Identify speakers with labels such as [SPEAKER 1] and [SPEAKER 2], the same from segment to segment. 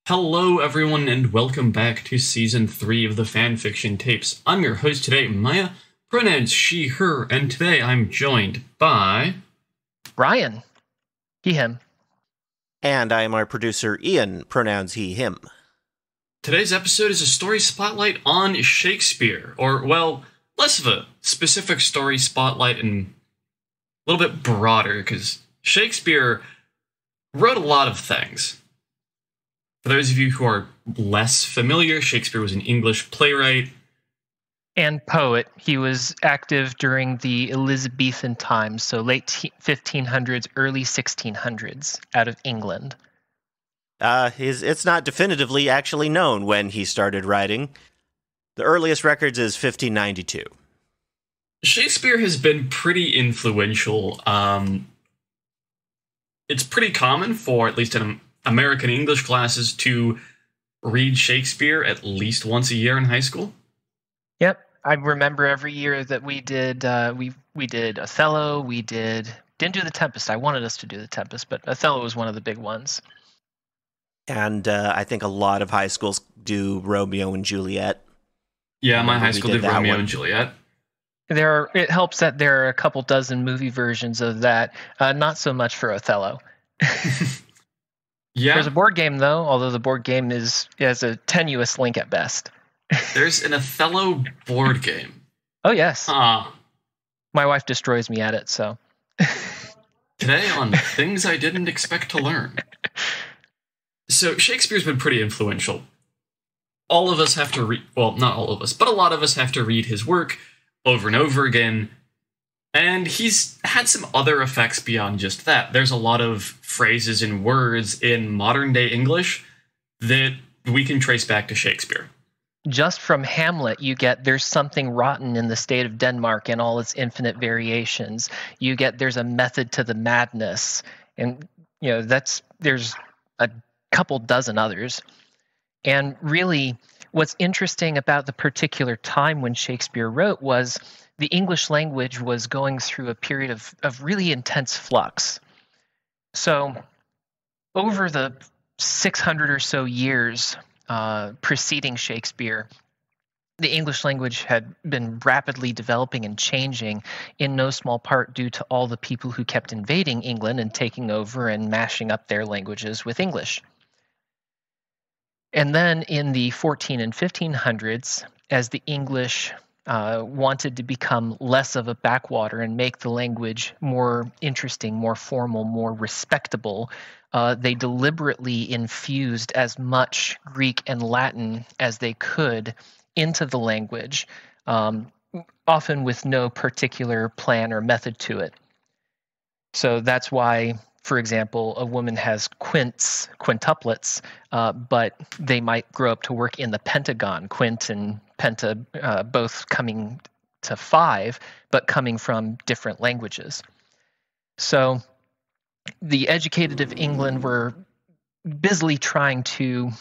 [SPEAKER 1] Hello, everyone, and welcome back to Season 3 of the Fanfiction Tapes. I'm your host today, Maya, pronouns she, her, and today I'm joined by...
[SPEAKER 2] Bryon, he, him.
[SPEAKER 3] And I am our producer, Ian, pronouns he, him.
[SPEAKER 1] Today's episode is a story spotlight on Shakespeare, or, well, less of a specific story spotlight and a little bit broader, because Shakespeare wrote a lot of things. For those of you who are less familiar, Shakespeare was an English playwright.
[SPEAKER 2] And poet. He was active during the Elizabethan times, so late 1500s, early 1600s, out of England.
[SPEAKER 3] It's not definitively actually known when he started writing. The earliest records is 1592.
[SPEAKER 1] Shakespeare has been pretty influential. It's pretty common for, at least in American English classes, to read Shakespeare at least once a year in high school.
[SPEAKER 2] Yep, I remember every year that we did we did Othello. Didn't do the Tempest. I wanted us to do the Tempest, but Othello was one of the big ones.
[SPEAKER 3] And I think a lot of high schools do Romeo and Juliet.
[SPEAKER 1] Yeah, my high school did Romeo and Juliet.
[SPEAKER 2] It helps that there are a couple dozen movie versions of that. Not so much for Othello.
[SPEAKER 1] Yeah.
[SPEAKER 2] There's a board game, though, although the board game has a tenuous link at best.
[SPEAKER 1] There's an Othello board game.
[SPEAKER 2] Oh, yes.
[SPEAKER 1] My
[SPEAKER 2] wife destroys me at it, so.
[SPEAKER 1] Today on Things I Didn't Expect to Learn. So, Shakespeare's been pretty influential. All of us have to read, well, not all of us, but a lot of us have to read his work over and over again. And he's had some other effects beyond just that. There's a lot of phrases and words in modern-day English that we can trace back to Shakespeare.
[SPEAKER 2] Just from Hamlet, you get "there's something rotten in the state of Denmark" and all its infinite variations. You get "there's a method to the madness." And, there's a couple dozen others. And really, what's interesting about the particular time when Shakespeare wrote was the English language was going through a period of really intense flux. So over the 600 or so years preceding Shakespeare, the English language had been rapidly developing and changing, in no small part due to all the people who kept invading England and taking over and mashing up their languages with English. And then in the 14 and 1500s, as the English wanted to become less of a backwater and make the language more interesting, more formal, more respectable, they deliberately infused as much Greek and Latin as they could into the language, often with no particular plan or method to it. So that's why, for example, a woman has quintuplets, but they might grow up to work in the pentagon, quint and penta, both coming to 5, but coming from different languages. So the educated of England were busily trying to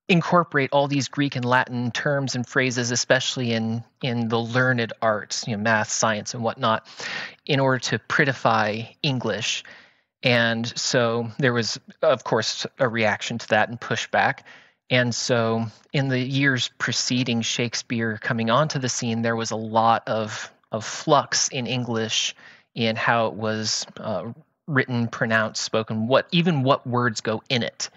[SPEAKER 2] incorporate all these Greek and Latin terms and phrases, especially in the learned arts, math, science, and whatnot, in order to prettify English. And so there was, of course, a reaction to that and pushback. And so in the years preceding Shakespeare coming onto the scene, there was a lot of flux in English in how it was written, pronounced, spoken, what words go in it.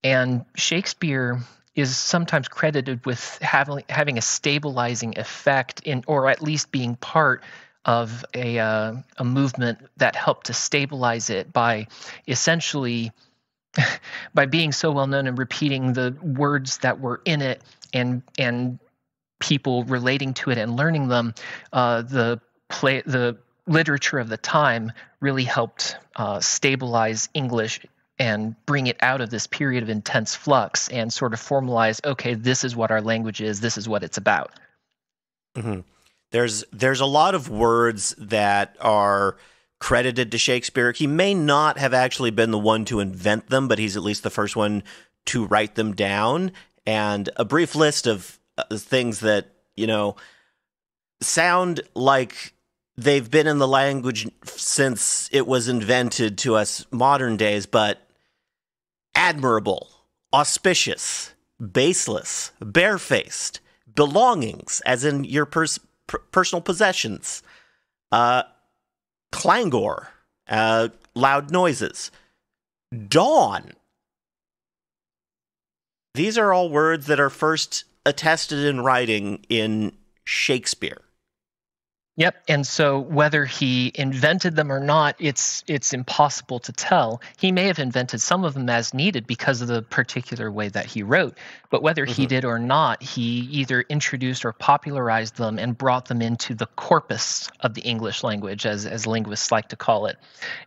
[SPEAKER 2] And Shakespeare is sometimes credited with having a stabilizing effect or at least being part of a movement that helped to stabilize it by essentially by being so well known and repeating the words that were in it and people relating to it and learning them. The literature of the time really helped stabilize English and bring it out of this period of intense flux and sort of formalize, okay, this is what our language is, this is what it's about.
[SPEAKER 3] Mm-hmm. There's a lot of words that are credited to Shakespeare. He may not have actually been the one to invent them, but he's at least the first one to write them down. And a brief list of things that, sound like they've been in the language since it was invented to us modern days, but admirable auspicious, baseless, barefaced, belongings, as in your personal possessions, clangor, loud noises, dawn. These are all words that are first attested in writing in Shakespeare.
[SPEAKER 2] Yep, and so whether he invented them or not, it's impossible to tell. He may have invented some of them as needed because of the particular way that he wrote, but whether he did or not, he either introduced or popularized them and brought them into the corpus of the English language, as linguists like to call it,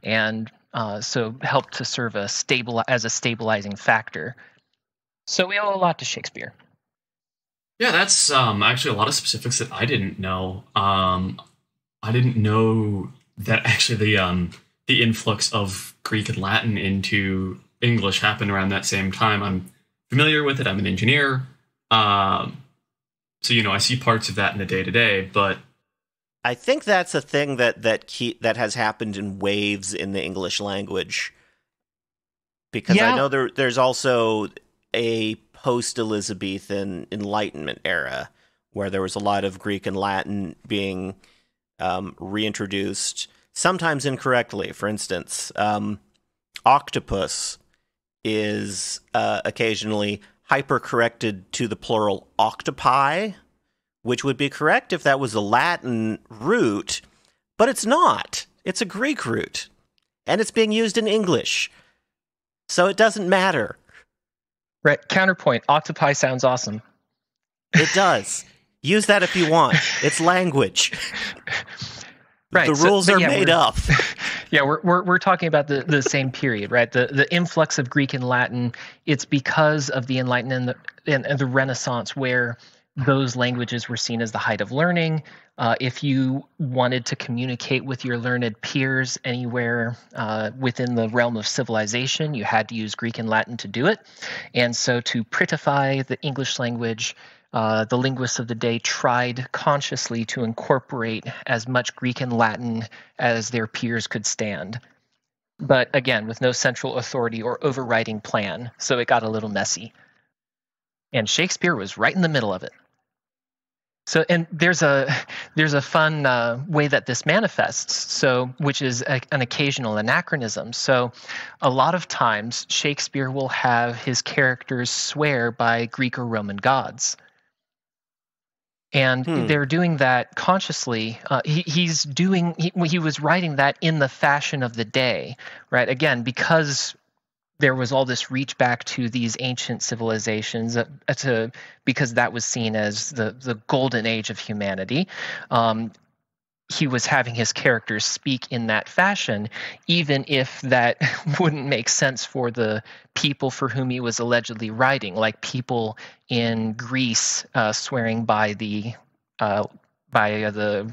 [SPEAKER 2] and so helped to serve as a stabilizing factor. So we owe a lot to Shakespeare.
[SPEAKER 1] Yeah, that's actually a lot of specifics that I didn't know. I didn't know that actually the influx of Greek and Latin into English happened around that same time. I'm familiar with it. I'm an engineer, so I see parts of that in the day-to-day. But
[SPEAKER 3] I think that's a thing that has happened in waves in the English language, because I know there's also a post-Elizabethan Enlightenment era where there was a lot of Greek and Latin being reintroduced, sometimes incorrectly. For instance, octopus is occasionally hypercorrected to the plural octopi, which would be correct if that was a Latin root, but it's not. It's a Greek root, and it's being used in English, so it doesn't matter.
[SPEAKER 2] Right. Counterpoint. Octopi sounds awesome.
[SPEAKER 3] It does. Use that if you want. It's language.
[SPEAKER 2] Right.
[SPEAKER 3] The rules are made up.
[SPEAKER 2] Yeah, we're talking about the same period, right? The influx of Greek and Latin. It's because of the Enlightenment and the Renaissance, where those languages were seen as the height of learning. If you wanted to communicate with your learned peers anywhere within the realm of civilization, you had to use Greek and Latin to do it. And so to prettify the English language, the linguists of the day tried consciously to incorporate as much Greek and Latin as their peers could stand. But again, with no central authority or overriding plan, so it got a little messy. And Shakespeare was right in the middle of it. So, and there's a fun way that this manifests, so which is an occasional anachronism. So, a lot of times Shakespeare will have his characters swear by Greek or Roman gods, and they're doing that consciously. He was writing that in the fashion of the day, right? Again, because there was all this reach back to these ancient civilizations because that was seen as the golden age of humanity. He was having his characters speak in that fashion, even if that wouldn't make sense for the people for whom he was allegedly writing, like people in Greece swearing by the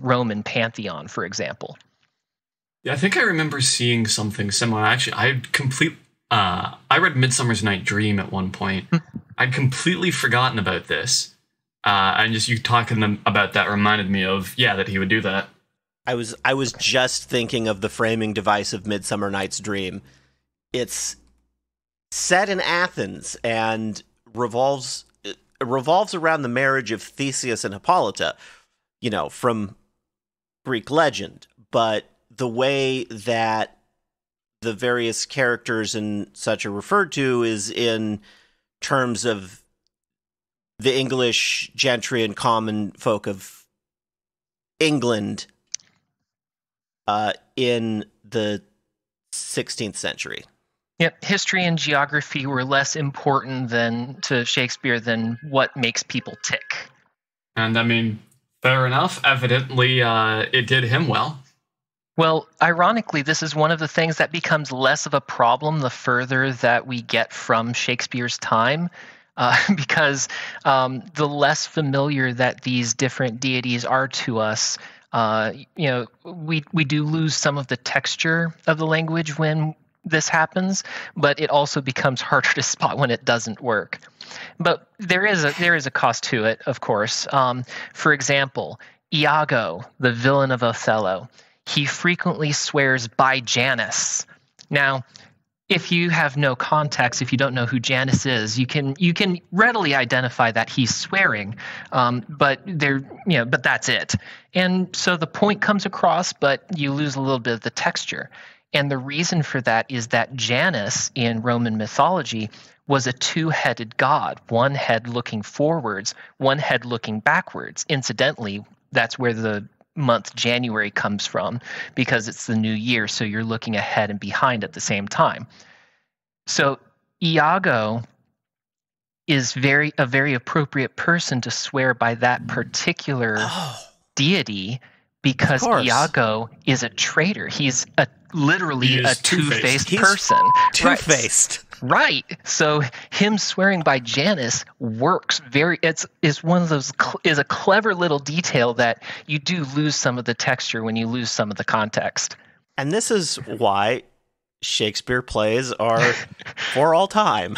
[SPEAKER 2] Roman pantheon, for example.
[SPEAKER 1] Yeah, I think I remember seeing something similar. Actually, I read Midsummer's Night Dream at one point. I'd completely forgotten about this. And just you talking about that reminded me of, that he would do that.
[SPEAKER 3] I was just thinking of the framing device of Midsummer Night's Dream. It's set in Athens and revolves around the marriage of Theseus and Hippolyta, from Greek legend. But the way that the various characters and such are referred to is in terms of the English gentry and common folk of England in the 16th century.
[SPEAKER 2] Yep, history and geography were less important to Shakespeare than what makes people tick.
[SPEAKER 1] And I mean, fair enough. Evidently, it did him well.
[SPEAKER 2] Well, ironically, this is one of the things that becomes less of a problem the further that we get from Shakespeare's time, because the less familiar that these different deities are to us, we do lose some of the texture of the language when this happens, but it also becomes harder to spot when it doesn't work. But there is a cost to it, of course. For example, Iago, the villain of Othello, he frequently swears by Janus. Now, if you have no context, if you don't know who Janus is, you can readily identify that he's swearing, but that's it. And so the point comes across, but you lose a little bit of the texture. And the reason for that is that Janus in Roman mythology was a two-headed god, one head looking forwards, one head looking backwards. Incidentally, that's where the month January comes from, because it's the new year, so you're looking ahead and behind at the same time. So Iago is a very appropriate person to swear by that particular deity, because Iago is a traitor. He's literally a two-faced person.
[SPEAKER 3] Two-faced.
[SPEAKER 2] Right. So him swearing by Janus works is one of those is a clever little detail that you do lose some of the texture when you lose some of the context.
[SPEAKER 3] And this is why Shakespeare plays are for all time.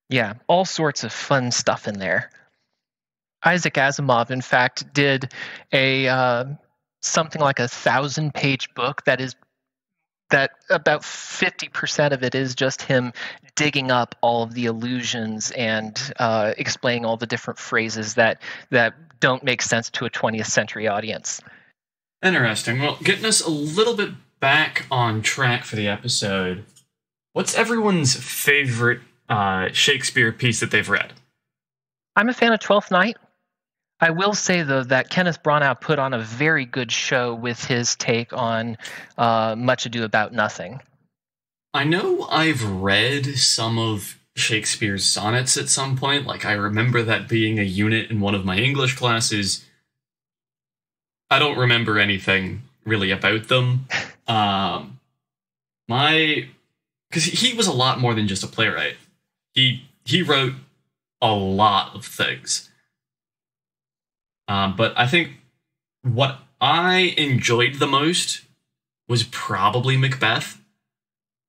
[SPEAKER 2] Yeah, all sorts of fun stuff in there. Isaac Asimov, in fact, did a something like 1,000-page book that about 50% of it is just him digging up all of the allusions and explaining all the different phrases that don't make sense to a 20th century audience.
[SPEAKER 1] Interesting. Well, getting us a little bit back on track for the episode, what's everyone's favorite Shakespeare piece that they've read?
[SPEAKER 2] I'm a fan of Twelfth Night. I will say, though, that Kenneth Branagh put on a very good show with his take on Much Ado About Nothing.
[SPEAKER 1] I know I've read some of Shakespeare's sonnets at some point. Like, I remember that being a unit in one of my English classes. I don't remember anything really about them. Because he was a lot more than just a playwright. He wrote a lot of things. But I think what I enjoyed the most was probably Macbeth.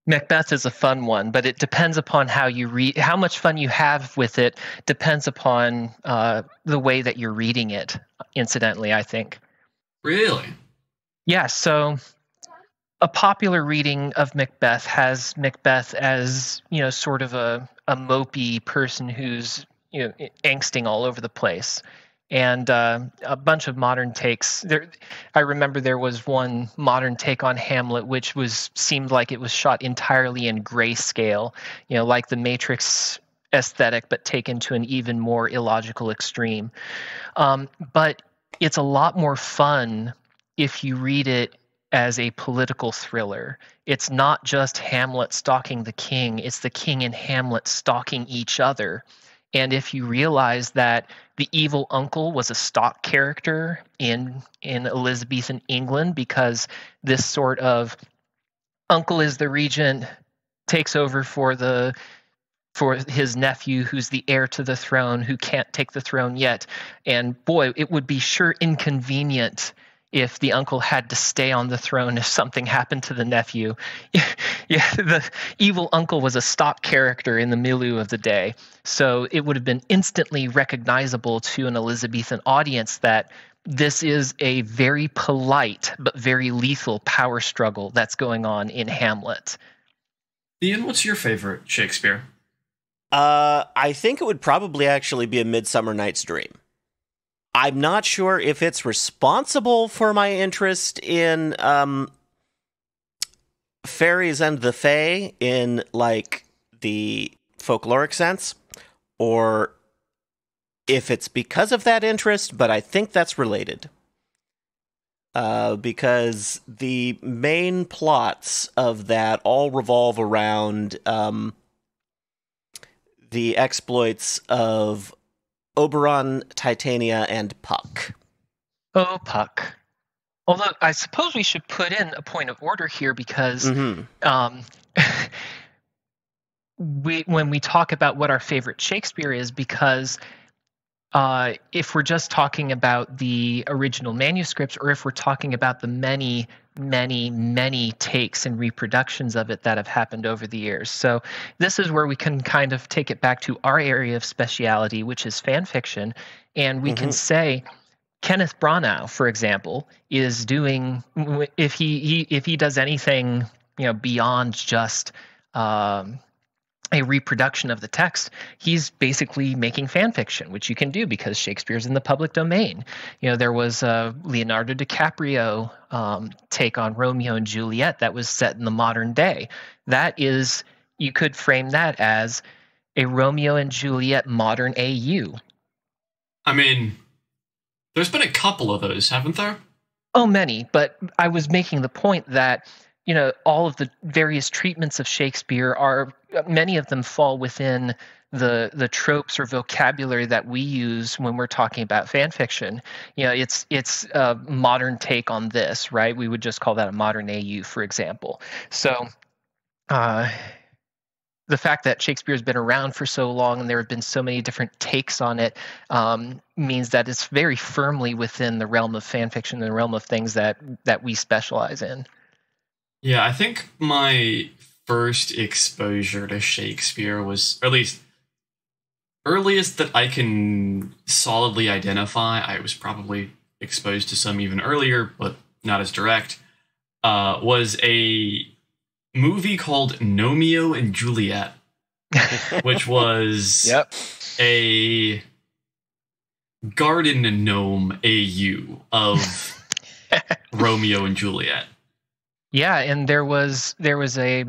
[SPEAKER 2] Macbeth is a fun one, but it depends upon how you read. How much fun you have with it depends upon the way that you're reading it, incidentally, I think.
[SPEAKER 1] Really?
[SPEAKER 2] Yeah, so a popular reading of Macbeth has Macbeth as, sort of a mopey person who's, angsting all over the place. And a bunch of modern takes. I remember there was one modern take on Hamlet, which seemed like it was shot entirely in grayscale, like the Matrix aesthetic, but taken to an even more illogical extreme. But it's a lot more fun if you read it as a political thriller. It's not just Hamlet stalking the king, it's the king and Hamlet stalking each other. And if you realize that the evil uncle was a stock character in Elizabethan England, because this sort of uncle is the regent, takes over for his nephew who's the heir to the throne, who can't take the throne yet. And boy, it would be sure inconvenient if the uncle had to stay on the throne if something happened to the nephew. Yeah, the evil uncle was a stock character in the milieu of the day. So it would have been instantly recognizable to an Elizabethan audience that this is a very polite but very lethal power struggle that's going on in Hamlet.
[SPEAKER 1] Ian, what's your favorite Shakespeare?
[SPEAKER 3] I think it would probably actually be A Midsummer Night's Dream. I'm not sure if it's responsible for my interest in fairies and the fae in, like, the folkloric sense, or if it's because of that interest, but I think that's related. Because the main plots of that all revolve around the exploits of Oberon, Titania, and Puck.
[SPEAKER 2] Oh, Puck. Although I suppose we should put in a point of order here, because when we talk about what our favorite Shakespeare is, because if we're just talking about the original manuscripts, or if we're talking about the many, many, many takes and reproductions of it that have happened over the years. So this is where we can kind of take it back to our area of speciality, which is fan fiction, and we can say Kenneth Branagh, for example, is doing, if he does anything beyond just a reproduction of the text. He's basically making fan fiction, which you can do because Shakespeare's in the public domain. There was a Leonardo DiCaprio take on Romeo and Juliet that was set in the modern day. That is, you could frame that as a Romeo and Juliet modern AU.
[SPEAKER 1] I mean, there's been a couple of those, haven't there?
[SPEAKER 2] Oh, many. But I was making the point that all of the various treatments of Shakespeare many of them fall within the tropes or vocabulary that we use when we're talking about fan fiction. It's a modern take on this, right? We would just call that a modern AU, for example. So the fact that Shakespeare's been around for so long and there have been so many different takes on it means that it's very firmly within the realm of fan fiction, the realm of things that we specialize in.
[SPEAKER 1] Yeah, I think my first exposure to Shakespeare was, or at least earliest that I can solidly identify, I was probably exposed to some even earlier, but not as direct, was a movie called Romeo and Juliet, which was a garden gnome AU of Romeo and Juliet.
[SPEAKER 2] Yeah, and there was a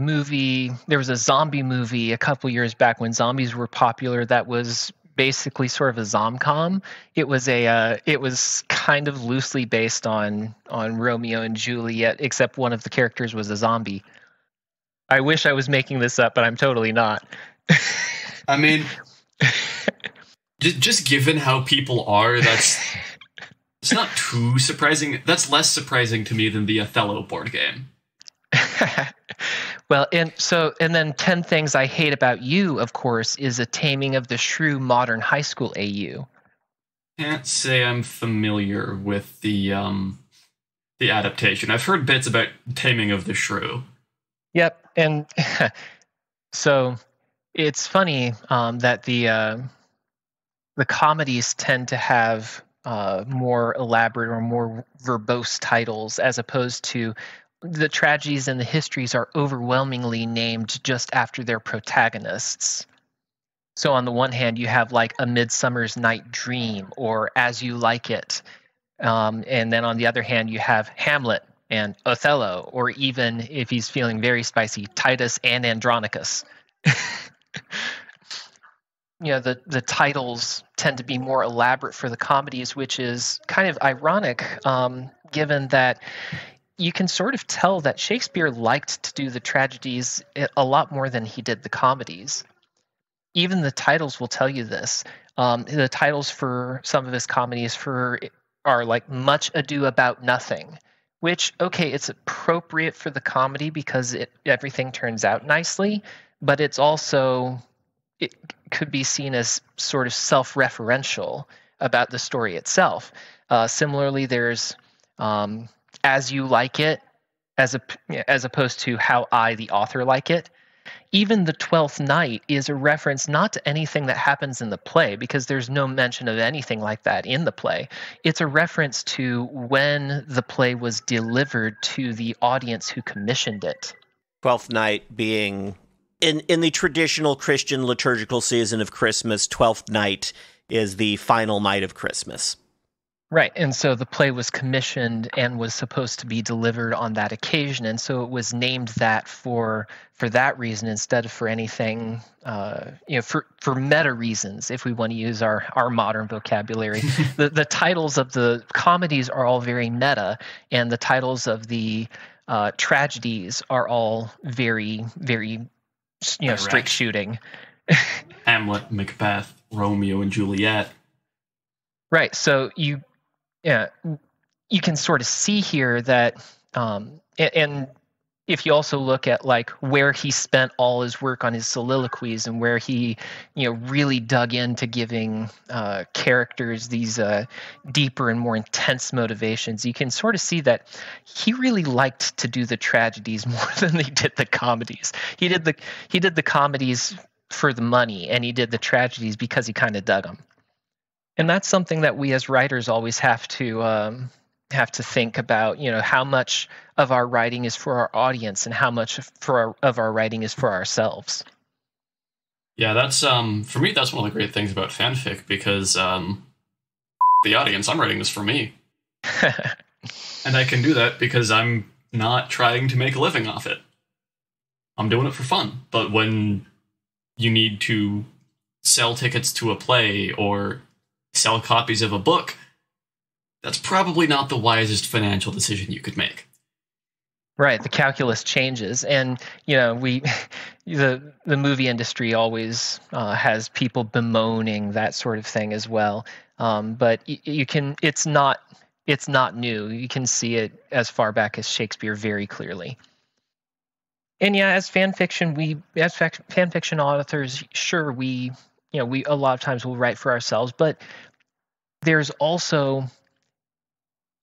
[SPEAKER 2] zombie movie a couple years back when zombies were popular that was basically sort of a zomcom. It was kind of loosely based on Romeo and Juliet, except one of the characters was a zombie. I wish I was making this up, but I'm totally not.
[SPEAKER 1] I mean, just given how people are, it's not too surprising. That's less surprising to me than the Othello board game.
[SPEAKER 2] Well, and then 10 Things I Hate About You, of course, is a taming of the shrew modern high school AU.
[SPEAKER 1] Can't say I'm familiar with the adaptation. I've heard bits about Taming of the Shrew.
[SPEAKER 2] Yep, and so it's funny that the comedies tend to have more elaborate or more verbose titles, as opposed to the tragedies and the histories are overwhelmingly named just after their protagonists. So on the one hand, you have like A Midsummer's Night Dream or As You Like It. And then on the other hand, you have Hamlet and Othello, or even, if he's feeling very spicy, Titus and Andronicus. The titles tend to be more elaborate for the comedies, which is kind of ironic, given that you can sort of tell that Shakespeare liked to do the tragedies a lot more than he did the comedies. Even the titles will tell you this. The titles for some of his comedies are like Much Ado About Nothing, which, okay, it's appropriate for the comedy because everything turns out nicely, but it could be seen as sort of self-referential about the story itself. Similarly, there's As You Like It, as opposed to How I, the Author, Like It. Even the 12th Night is a reference not to anything that happens in the play, because there's no mention of anything like that in the play. It's a reference to when the play was delivered to the audience who commissioned it.
[SPEAKER 3] 12th Night being, in the traditional Christian liturgical season of Christmas, 12th Night is the final night of Christmas.
[SPEAKER 2] Right, and so the play was commissioned and was supposed to be delivered on that occasion, and so it was named that for that reason instead of for anything, for meta reasons, if we want to use our modern vocabulary. The titles of the comedies are all very meta, and the titles of the tragedies are all very, very, straight shooting.
[SPEAKER 1] Hamlet, Macbeth, Romeo and Juliet.
[SPEAKER 2] Right, so you can sort of see here that, and if you also look at like where he spent all his work on his soliloquies and where he, really dug into giving characters these deeper and more intense motivations, you can sort of see that he really liked to do the tragedies more than he did the comedies. He did the comedies for the money, and he did the tragedies because he kind of dug them. And that's something that we as writers always have to have to think about, how much of our writing is for our audience and how much of our writing is for ourselves.
[SPEAKER 1] Yeah, that's for me. That's one of the great things about fanfic, because the audience, I'm writing this for me, and I can do that because I'm not trying to make a living off it. I'm doing it for fun. But when you need to sell tickets to a play or sell copies of a book, that's probably not the wisest financial decision you could make.
[SPEAKER 2] Right, the calculus changes, and the movie industry always has people bemoaning that sort of thing as well. But it's not new. You can see it as far back as Shakespeare very clearly. And yeah, as fan fiction authors, sure, we a lot of times will write for ourselves, but there's also,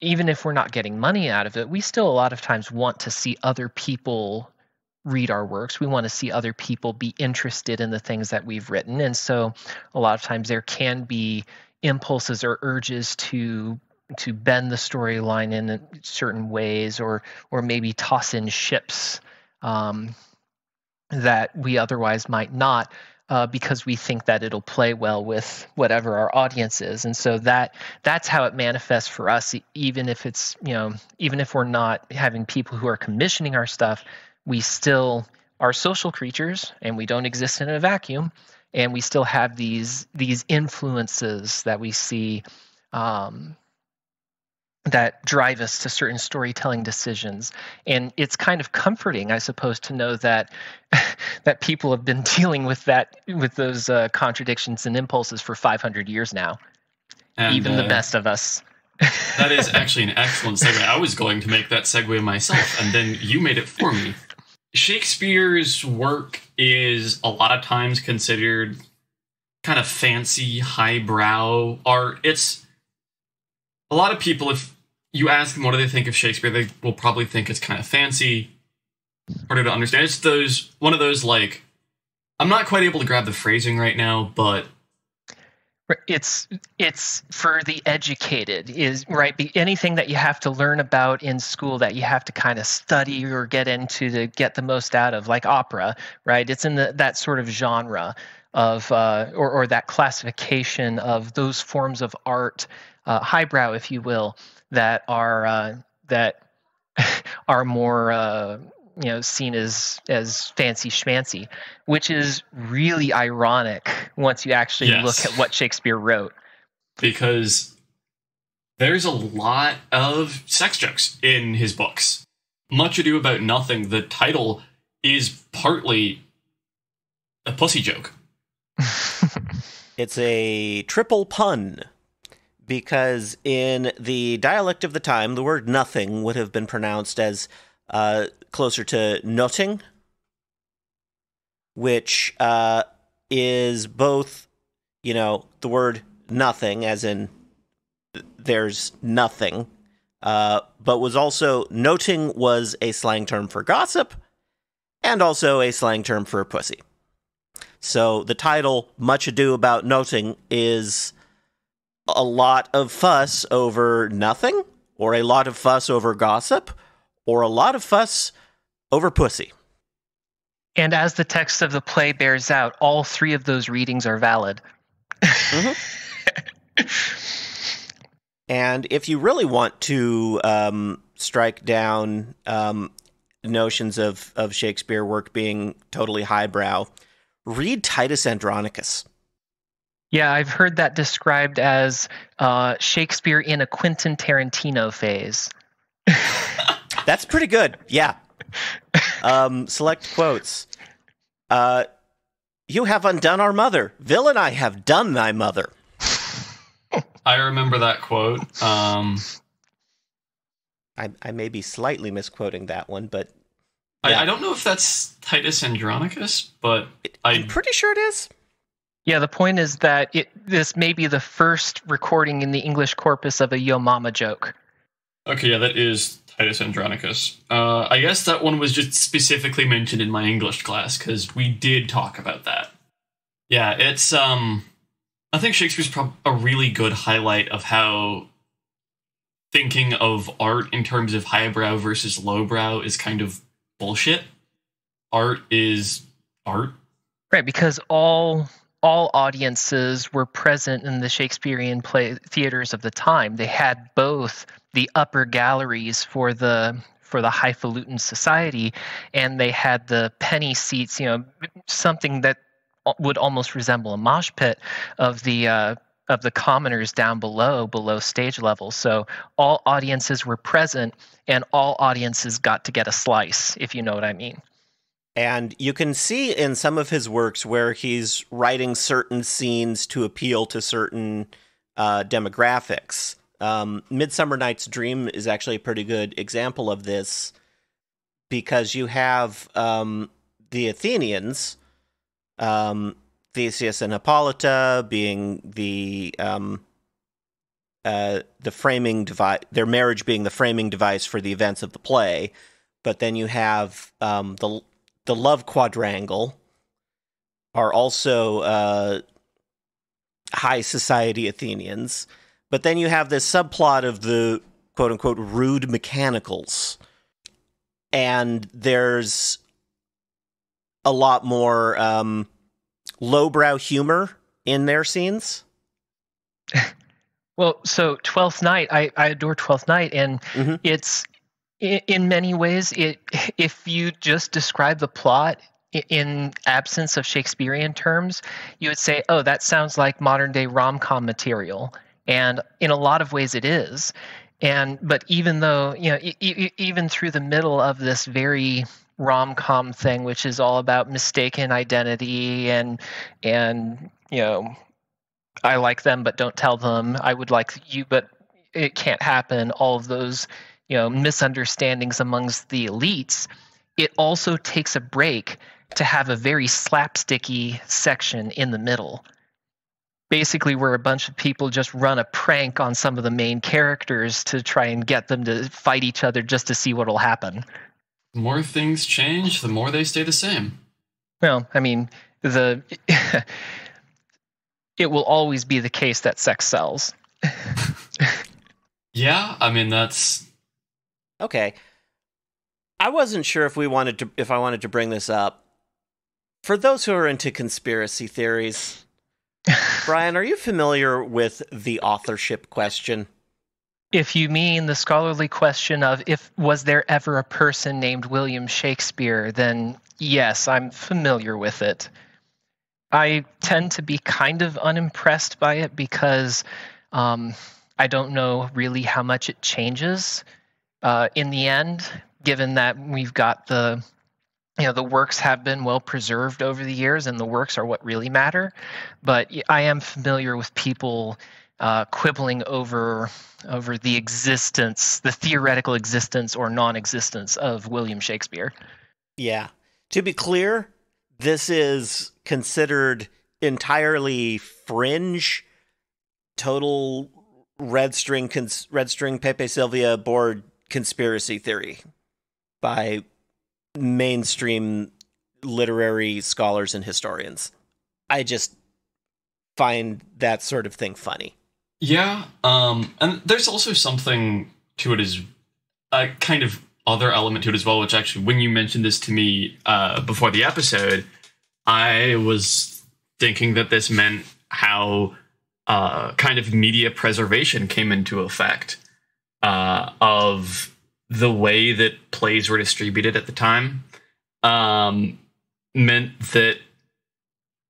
[SPEAKER 2] even if we're not getting money out of it, we still a lot of times want to see other people read our works. We want to see other people be interested in the things that we've written. And so a lot of times there can be impulses or urges to bend the storyline in certain ways, or maybe toss in ships that we otherwise might not, because we think that it'll play well with whatever our audience is. And so that's how it manifests for us. Even if it's, even if we're not having people who are commissioning our stuff, we still are social creatures and we don't exist in a vacuum. And we still have these influences that we see, that drive us to certain storytelling decisions. And it's kind of comforting, I suppose, to know that that people have been dealing with those contradictions and impulses for 500 years now, and even the best of us.
[SPEAKER 1] That is actually an excellent segue. I was going to make that segue myself, and then you made it for me. Shakespeare's work is a lot of times considered kind of fancy, highbrow art. It's a lot of people, if you ask them what do they think of Shakespeare, they will probably think it's kind of fancy, harder to understand. It's one of those, like, I'm not quite able to grab the phrasing right now, but
[SPEAKER 2] it's for the educated, is right. Anything that you have to learn about in school that you have to kind of study or get into to get the most out of, like opera, right? It's in that sort of genre of or that classification of those forms of art, highbrow, if you will, that are more seen as fancy schmancy, which is really ironic once you actually look at what Shakespeare wrote.
[SPEAKER 1] Because there's a lot of sex jokes in his books. Much Ado About Nothing, the title is partly a pussy joke.
[SPEAKER 3] It's a triple pun, because in the dialect of the time, the word nothing would have been pronounced as closer to notting, which is both, the word nothing, as in there's nothing, but was also, noting was a slang term for gossip, and also a slang term for pussy. So the title, Much Ado About Noting, is a lot of fuss over nothing, or a lot of fuss over gossip, or a lot of fuss over pussy.
[SPEAKER 2] And as the text of the play bears out, all three of those readings are valid.
[SPEAKER 3] Mm-hmm. And if you really want to strike down notions of Shakespeare work being totally highbrow, read Titus Andronicus.
[SPEAKER 2] Yeah, I've heard that described as Shakespeare in a Quentin Tarantino phase.
[SPEAKER 3] That's pretty good, yeah. Select quotes. You have undone our mother. Villain, I have done thy mother.
[SPEAKER 1] I remember that quote.
[SPEAKER 3] I may be slightly misquoting that one, but...
[SPEAKER 1] Yeah. I don't know if that's Titus Andronicus, but
[SPEAKER 3] I'm pretty sure it is.
[SPEAKER 2] Yeah, the point is that this may be the first recording in the English corpus of a Yo Mama joke.
[SPEAKER 1] Okay, yeah, that is Titus Andronicus. I guess that one was just specifically mentioned in my English class, because we did talk about that. Yeah, it's, I think Shakespeare's a really good highlight of how thinking of art in terms of highbrow versus lowbrow is kind of bullshit. Art is art.
[SPEAKER 2] Right, because all audiences were present in the Shakespearean play theaters of the time. They had both the upper galleries for the highfalutin society, and they had the penny seats, something that would almost resemble a mosh pit of the commoners down below stage level. So all audiences were present, and all audiences got to get a slice, if you know what I mean.
[SPEAKER 3] And you can see in some of his works where he's writing certain scenes to appeal to certain demographics. Midsummer Night's Dream is actually a pretty good example of this, because you have the Athenians, Theseus and Hippolyta being the framing device, their marriage being the framing device for the events of the play. But then you have the love quadrangle are also high society Athenians. But then you have this subplot of the quote-unquote rude mechanicals. And there's a lot more lowbrow humor in their scenes.
[SPEAKER 2] Well, so Twelfth Night, I adore Twelfth Night, and it's, in many ways, if you just describe the plot in absence of Shakespearean terms, you would say, oh, that sounds like modern-day rom-com material. And in a lot of ways it is. But even though, even through the middle of this very rom-com thing, which is all about mistaken identity and I like them but don't tell them, I would like you but it can't happen, all of those misunderstandings amongst the elites, it also takes a break to have a very slapsticky section in the middle. Basically, where a bunch of people just run a prank on some of the main characters to try and get them to fight each other just to see what will happen.
[SPEAKER 1] The more things change, the more they stay the same.
[SPEAKER 2] Well, I mean, it will always be the case that sex sells.
[SPEAKER 1] Yeah, I mean, that's...
[SPEAKER 3] Okay. I wasn't sure if I wanted to bring this up. For those who are into conspiracy theories, Bryon, are you familiar with the authorship question?
[SPEAKER 2] If you mean the scholarly question of was there ever a person named William Shakespeare, then yes, I'm familiar with it. I tend to be kind of unimpressed by it because I don't know really how much it changes in the end, given that we've got the works have been well preserved over the years, and the works are what really matter. But I am familiar with people quibbling over the existence, the theoretical existence or non-existence of William Shakespeare.
[SPEAKER 3] Yeah. To be clear, this is considered entirely fringe, total red string Pepe Sylvia board conspiracy theory by mainstream literary scholars and historians. I just find that sort of thing funny.
[SPEAKER 1] Yeah, and there's also something to it as a kind of other element to it as well, which actually, when you mentioned this to me before the episode, I was thinking that this meant how kind of media preservation came into effect of the way that plays were distributed at the time. Meant that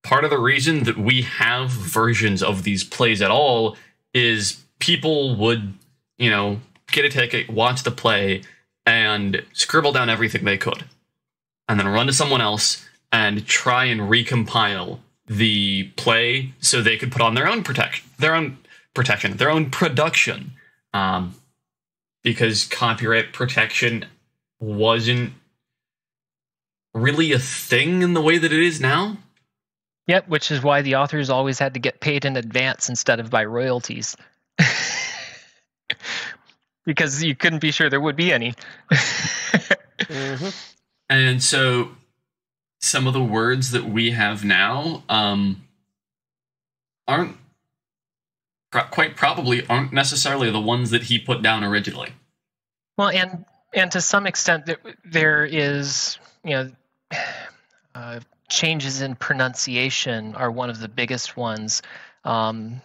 [SPEAKER 1] part of the reason that we have versions of these plays at all is people would, get a ticket, watch the play, and scribble down everything they could, and then run to someone else and try and recompile the play so they could put on their own production, because copyright protection wasn't really a thing in the way that it is now.
[SPEAKER 2] Yep, which is why the authors always had to get paid in advance instead of by royalties. Because you couldn't be sure there would be any.
[SPEAKER 3] Mm-hmm.
[SPEAKER 1] And so some of the words that we have now aren't quite probably aren't necessarily the ones that he put down originally.
[SPEAKER 2] Well, and to some extent, there is, changes in pronunciation are one of the biggest ones, and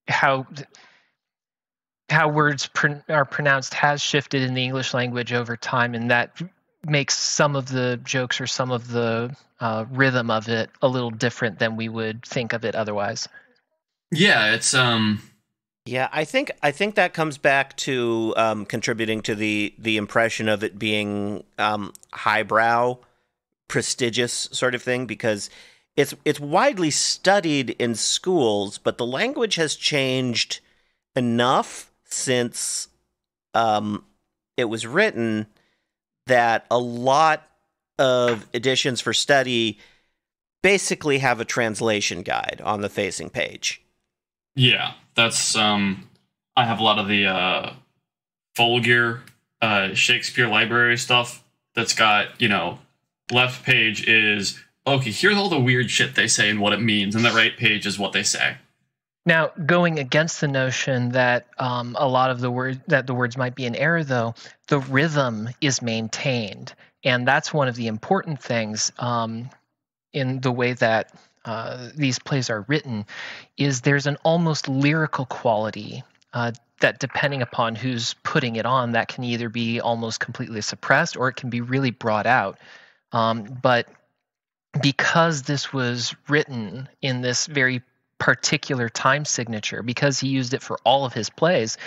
[SPEAKER 2] how words are pronounced has shifted in the English language over time, and that makes some of the jokes or some of the rhythm of it a little different than we would think of it otherwise.
[SPEAKER 1] Yeah, it's
[SPEAKER 3] Yeah, I think that comes back to contributing to the impression of it being highbrow, prestigious sort of thing, because it's widely studied in schools, but the language has changed enough since it was written that a lot of editions for study basically have a translation guide on the facing page.
[SPEAKER 1] Yeah, that's I have a lot of the Folger Shakespeare library stuff that's got, left page is, okay, here's all the weird shit they say and what it means, and the right page is what they say.
[SPEAKER 2] Now, going against the notion that a lot of the words might be in error, though, the rhythm is maintained, and that's one of the important things in the way that these plays are written. Is there's an almost lyrical quality that, depending upon who's putting it on, that can either be almost completely suppressed or it can be really brought out. But because this was written in this very particular time signature, because he used it for all of his plays,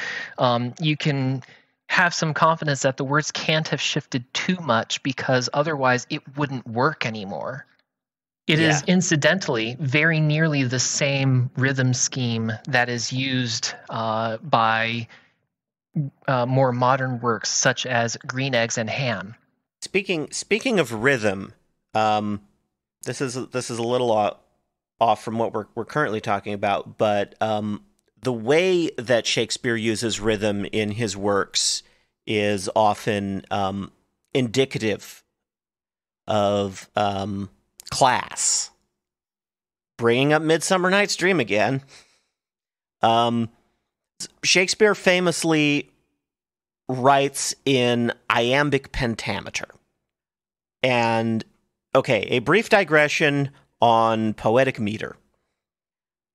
[SPEAKER 2] you can have some confidence that the words can't have shifted too much, because otherwise it wouldn't work anymore. It is incidentally very nearly the same rhythm scheme that is used by more modern works such as Green Eggs and Ham.
[SPEAKER 3] Speaking of rhythm, this is a little off from what we're currently talking about, but the way that Shakespeare uses rhythm in his works is often indicative of class. Bringing up Midsummer Night's Dream again. Shakespeare famously writes in iambic pentameter. And, okay, a brief digression on poetic meter.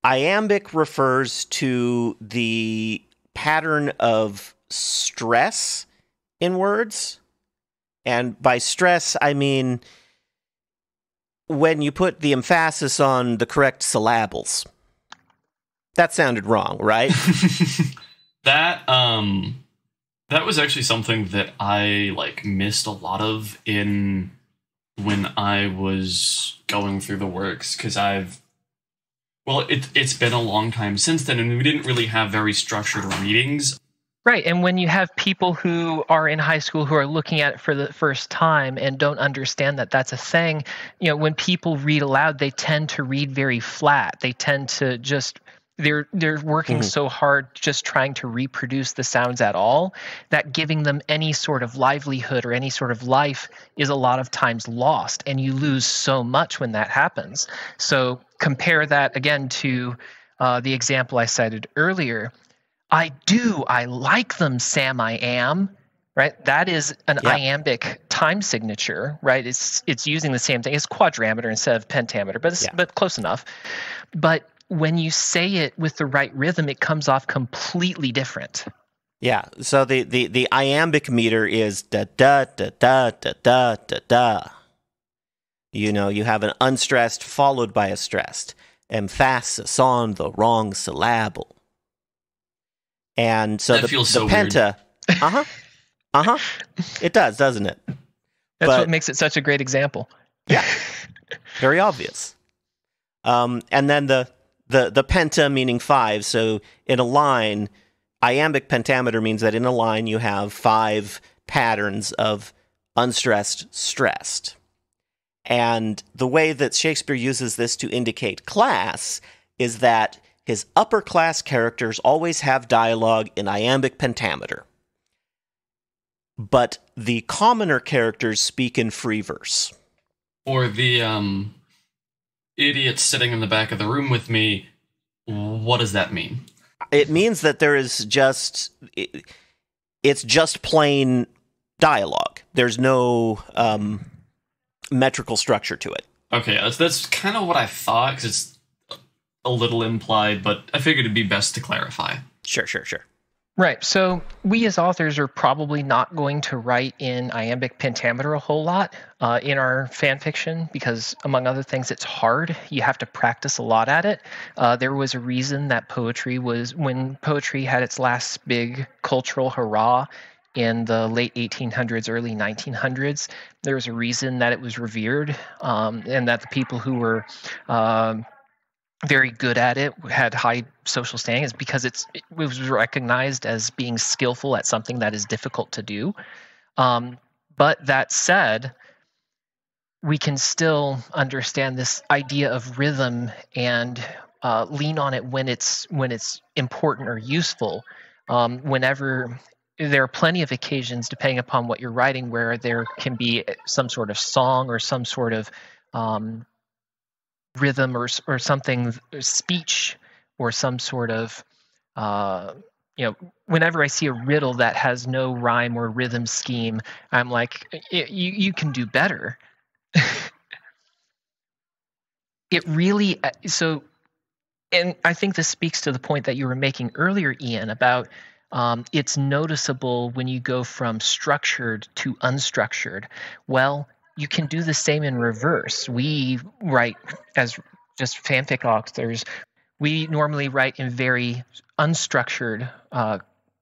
[SPEAKER 3] Iambic refers to the pattern of stress in words. And by stress, I mean when you put the emphasis on the correct syllables. That sounded wrong, right?
[SPEAKER 1] That was actually something that I missed a lot of when I was going through the works, because it's been a long time since then, and we didn't really have very structured readings.
[SPEAKER 2] Right, and when you have people who are in high school who are looking at it for the first time and don't understand that that's a thing, when people read aloud, they tend to read very flat. They tend to just they're working so hard just trying to reproduce the sounds at all, that giving them any sort of livelihood or any sort of life is a lot of times lost, and you lose so much when that happens. So compare that again to the example I cited earlier. I like them, Sam, I am, right? That is an iambic time signature, right? It's using the same thing. It's quadrameter instead of pentameter, but close enough. But when you say it with the right rhythm, it comes off completely different.
[SPEAKER 3] Yeah, so the iambic meter is da da da da da da da da. You have an unstressed followed by a stressed. Emphasis on the wrong syllable. And so
[SPEAKER 1] that
[SPEAKER 3] the
[SPEAKER 1] feels so
[SPEAKER 3] penta,
[SPEAKER 1] weird.
[SPEAKER 3] It does, doesn't it?
[SPEAKER 2] That's what makes it such a great example.
[SPEAKER 3] Yeah, very obvious. And then the penta meaning 5. So in a line, iambic pentameter means that in a line you have 5 patterns of unstressed, stressed. And the way that Shakespeare uses this to indicate class is that his upper class characters always have dialogue in iambic pentameter. But the commoner characters speak in free verse.
[SPEAKER 1] Or the idiot sitting in the back of the room with me What does that mean?
[SPEAKER 3] It means that there is just it's just plain dialogue. There's no metrical structure to it.
[SPEAKER 1] Okay, that's kind of what I thought, because it's a little implied, but I figured it'd be best to clarify.
[SPEAKER 3] Sure.
[SPEAKER 2] Right. So we as authors are probably not going to write in iambic pentameter a whole lot in our fan fiction because, among other things, it's hard. You have to practice a lot at it. There was a reason that when poetry had its last big cultural hurrah in the late 1800s, early 1900s, there was a reason that it was revered, and that the people who were very good at it, had high social standing, is because it was recognized as being skillful at something that is difficult to do. But that said, we can still understand this idea of rhythm and lean on it when it's important or useful. Whenever there are plenty of occasions, depending upon what you're writing, where there can be some sort of song or some sort of rhythm or something, speech, or some sort of whenever I see a riddle that has no rhyme or rhythm scheme, I'm like, you can do better. It really and I think this speaks to the point that you were making earlier, Ian, about it's noticeable when you go from structured to unstructured. Well, you can do the same in reverse. We write as just fanfic authors. We normally write in very unstructured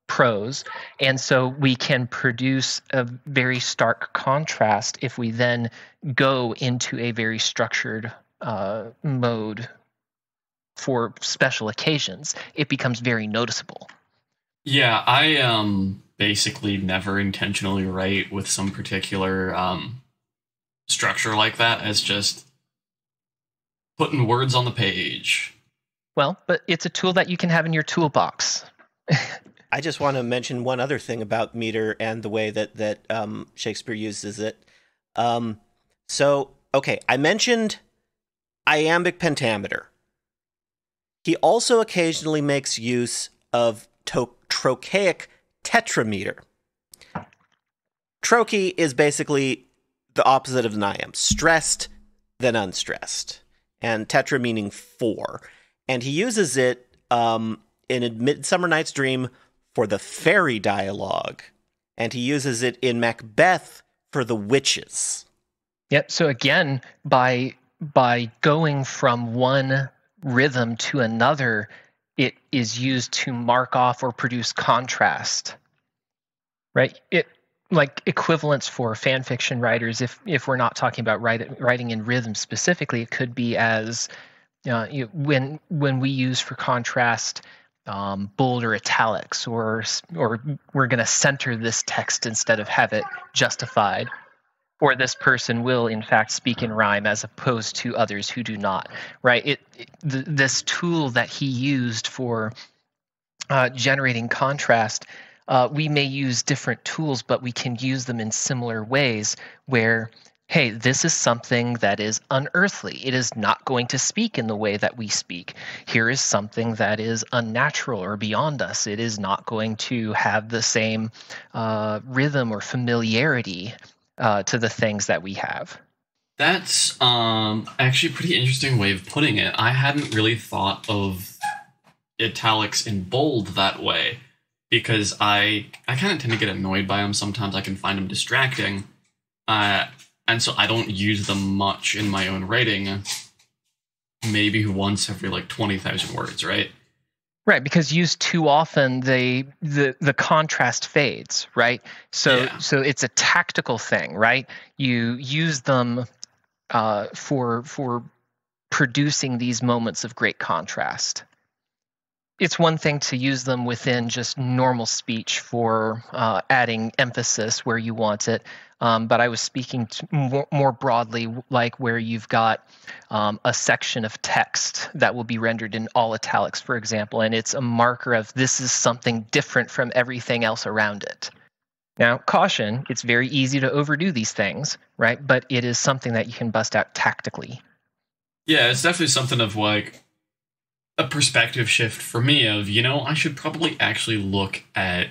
[SPEAKER 2] prose, and so we can produce a very stark contrast if we then go into a very structured mode for special occasions. It becomes very noticeable.
[SPEAKER 1] Yeah, I basically never intentionally write with some particular structure like that, as just putting words on the page.
[SPEAKER 2] Well, but it's a tool that you can have in your toolbox.
[SPEAKER 3] I just want to mention one other thing about meter and the way that Shakespeare uses it. Okay, I mentioned iambic pentameter. He also occasionally makes use of trochaic tetrameter. Trochee is basically the opposite of an iamb, stressed then unstressed, and tetra meaning four. And he uses it in A Midsummer Night's Dream for the fairy dialogue, and he uses it in Macbeth for the witches.
[SPEAKER 2] Yep. So again, by going from one rhythm to another, it is used to mark off or produce contrast. Right? Like equivalents for fan fiction writers, if we're not talking about writing in rhythm specifically, it could be as when we use for contrast bold or italics, or we're going to center this text instead of have it justified, or this person will in fact speak in rhyme as opposed to others who do not. Right? This tool that he used for generating contrast. We may use different tools, but we can use them in similar ways where, hey, this is something that is unearthly. It is not going to speak in the way that we speak. Here is something that is unnatural or beyond us. It is not going to have the same rhythm or familiarity to the things that we have.
[SPEAKER 1] That's actually a pretty interesting way of putting it. I hadn't really thought of italics and bold that way, because I kind of tend to get annoyed by them sometimes. I can find them distracting. And so I don't use them much in my own writing. Maybe once every 20,000 words, right?
[SPEAKER 2] Right, because used too often, the contrast fades, right? So it's a tactical thing, right? You use them for producing these moments of great contrast. It's one thing to use them within just normal speech for adding emphasis where you want it, but I was speaking more broadly, like where you've got a section of text that will be rendered in all italics, for example, and it's a marker of this is something different from everything else around it. Now, caution, it's very easy to overdo these things, right? But it is something that you can bust out tactically.
[SPEAKER 1] Yeah, it's definitely something of a perspective shift for me of, I should probably actually look at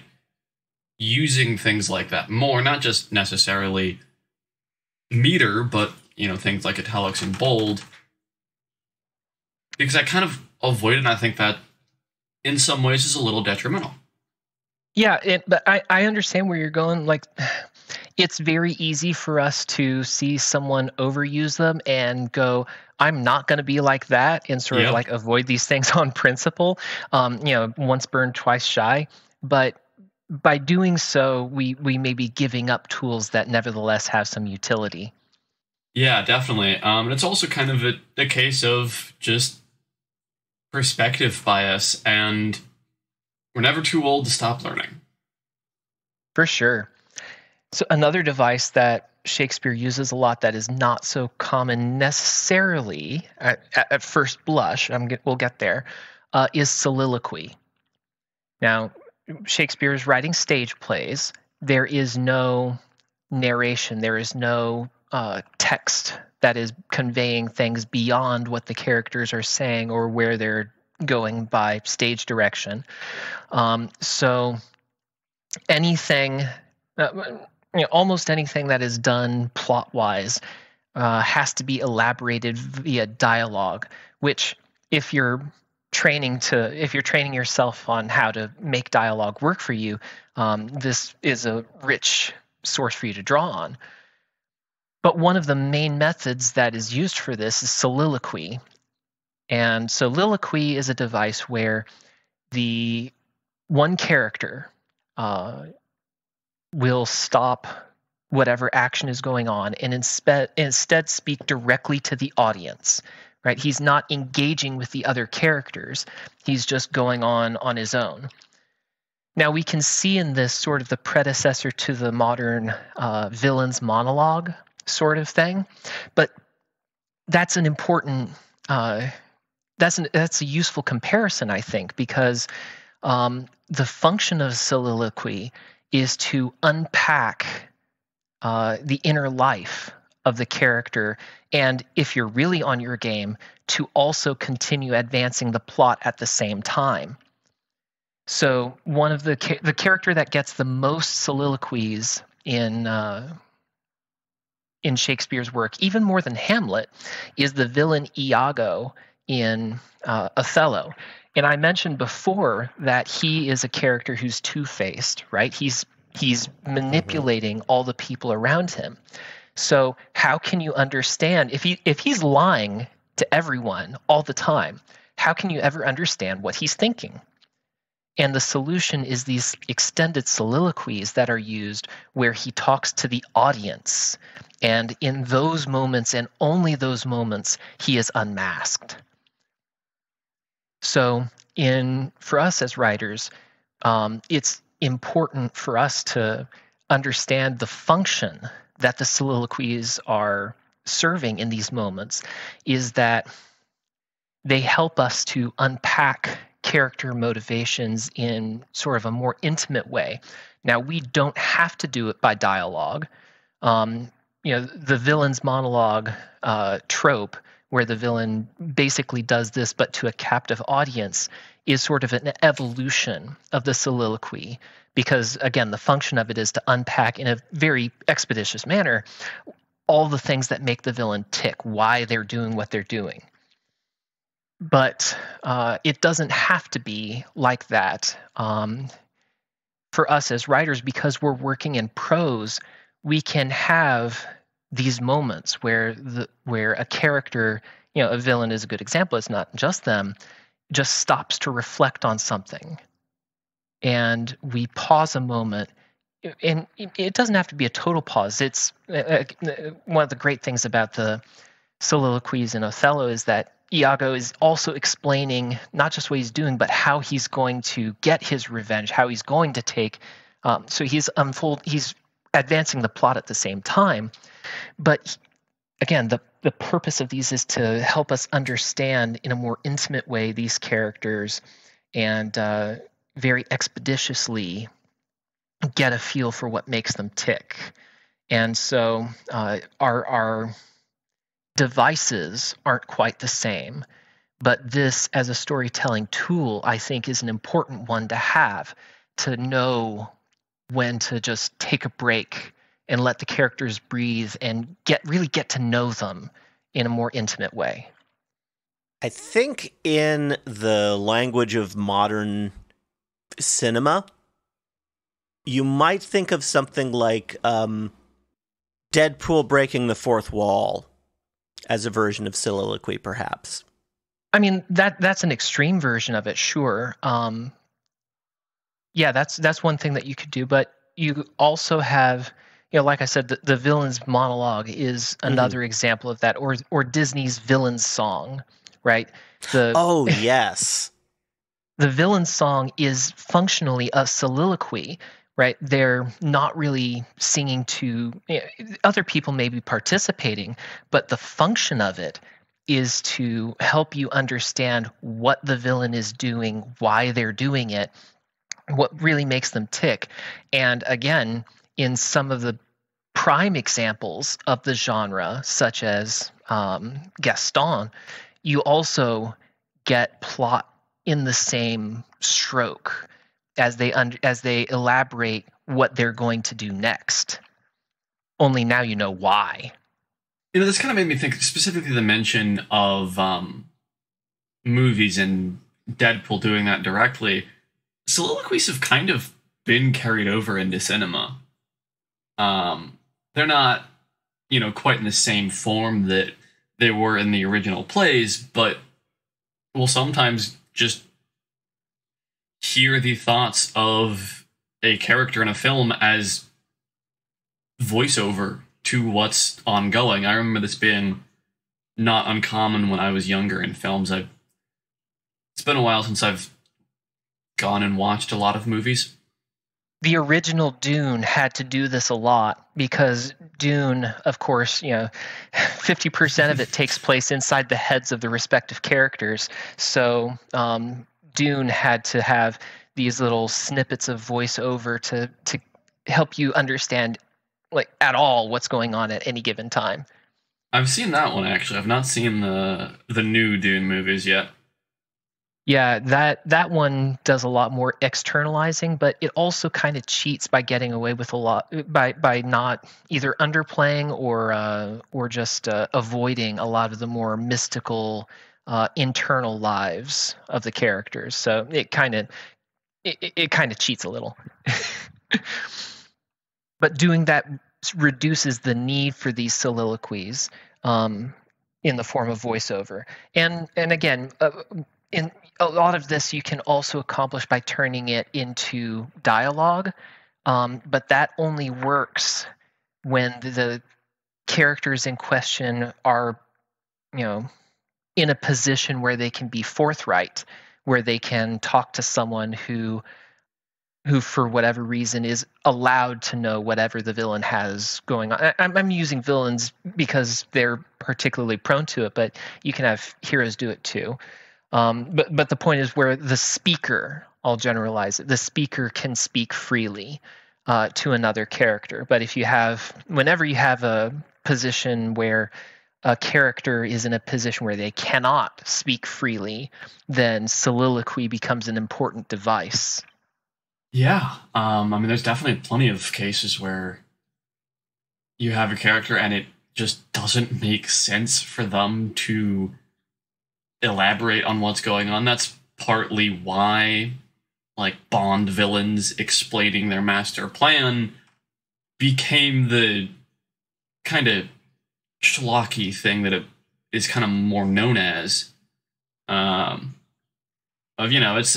[SPEAKER 1] using things like that more, not just necessarily meter, but, things like italics and bold, because I kind of avoid it, and I think that in some ways is a little detrimental.
[SPEAKER 2] Yeah, but I understand where you're going. Like, it's very easy for us to see someone overuse them and go, I'm not going to be like that, and sort of like avoid these things on principle. Once burned, twice shy. But by doing so, we may be giving up tools that nevertheless have some utility.
[SPEAKER 1] Yeah, definitely. And it's also kind of a case of just perspective bias, and we're never too old to stop learning.
[SPEAKER 2] For sure. So another device that Shakespeare uses a lot that is not so common necessarily at first blush, we'll get there, is soliloquy. Now, Shakespeare is writing stage plays. There is no narration. There is no text that is conveying things beyond what the characters are saying or where they're going by stage direction. So anything, almost anything that is done plot-wise has to be elaborated via dialogue, which if you're training yourself on how to make dialogue work for you, this is a rich source for you to draw on. But one of the main methods that is used for this is soliloquy. And soliloquy is a device where the one character will stop whatever action is going on and instead speak directly to the audience. Right? He's not engaging with the other characters. He's just going on his own. Now, we can see in this sort of the predecessor to the modern villain's monologue sort of thing, but that's an important that's a useful comparison, I think, because the function of soliloquy is to unpack the inner life of the character, and if you're really on your game, to also continue advancing the plot at the same time. So one of the character that gets the most soliloquies in Shakespeare's work, even more than Hamlet, is the villain Iago in Othello. And I mentioned before that he is a character who's two-faced, right? He's manipulating all the people around him. So how can you understand if he's lying to everyone all the time? How can you ever understand what he's thinking? And the solution is these extended soliloquies that are used where he talks to the audience. And in those moments, and only those moments, he is unmasked. So for us as writers, it's important for us to understand the function that the soliloquies are serving in these moments, is that they help us to unpack character motivations in sort of a more intimate way. Now, we don't have to do it by dialogue. The villain's monologue trope, where the villain basically does this but to a captive audience, is sort of an evolution of the soliloquy, because, again, the function of it is to unpack in a very expeditious manner all the things that make the villain tick, why they're doing what they're doing. But it doesn't have to be like that. For us as writers, because we're working in prose, we can have these moments where a character, a villain is a good example, it's not just them, just stops to reflect on something. And we pause a moment, and it doesn't have to be a total pause. It's one of the great things about the soliloquies in Othello is that Iago is also explaining not just what he's doing, but how he's going to get his revenge, how he's going to take. So he's advancing the plot at the same time. But again, the purpose of these is to help us understand in a more intimate way these characters and very expeditiously get a feel for what makes them tick. And so our devices aren't quite the same, But this, as a storytelling tool, I think is an important one to have, to know when to just take a break and let the characters breathe and really get to know them in a more intimate way.
[SPEAKER 3] I think in the language of modern cinema, you might think of something like Deadpool breaking the fourth wall as a version of soliloquy, perhaps.
[SPEAKER 2] I mean, that's an extreme version of it, sure. Yeah, that's one thing that you could do, but you also have, like I said, the villain's monologue is another example of that, or Disney's villain's song, right?
[SPEAKER 3] Oh, yes.
[SPEAKER 2] The villain's song is functionally a soliloquy, right? They're not really singing to other people, may be participating, but the function of it is to help you understand what the villain is doing, why they're doing it, what really makes them tick. And again, in some of the prime examples of the genre, such as Gaston, you also get plot in the same stroke as they elaborate what they're going to do next. Only now you know why.
[SPEAKER 1] This kind of made me think, specifically the mention of movies and Deadpool doing that directly. Soliloquies have kind of been carried over into cinema. They're not, quite in the same form that they were in the original plays, but we'll sometimes just hear the thoughts of a character in a film as voiceover to what's ongoing. I remember this being not uncommon when I was younger in films. It's been a while since I've gone and watched a lot of movies.
[SPEAKER 2] The original Dune had to do this a lot because Dune, of course, 50% of it takes place inside the heads of the respective characters. So Dune had to have these little snippets of voiceover to help you understand, at all, what's going on at any given time.
[SPEAKER 1] I've seen that one, actually. I've not seen the new Dune movies yet.
[SPEAKER 2] Yeah, that one does a lot more externalizing, but it also kind of cheats by getting away with a lot by not either underplaying or just avoiding a lot of the more mystical internal lives of the characters. So it kind of cheats a little. But doing that reduces the need for these soliloquies in the form of voiceover. And again, in a lot of this you can also accomplish by turning it into dialogue, but that only works when the characters in question are, in a position where they can be forthright, where they can talk to someone who for whatever reason is allowed to know whatever the villain has going on. I'm using villains because they're particularly prone to it, but you can have heroes do it too. But the point is where the speaker, I'll generalize it, the speaker can speak freely to another character. But whenever you have a position where a character is in a position where they cannot speak freely, then soliloquy becomes an important device.
[SPEAKER 1] Yeah, there's definitely plenty of cases where you have a character and it just doesn't make sense for them to elaborate on what's going on. That's partly why, Bond villains explaining their master plan became the kind of schlocky thing that it is kind of more known as. It's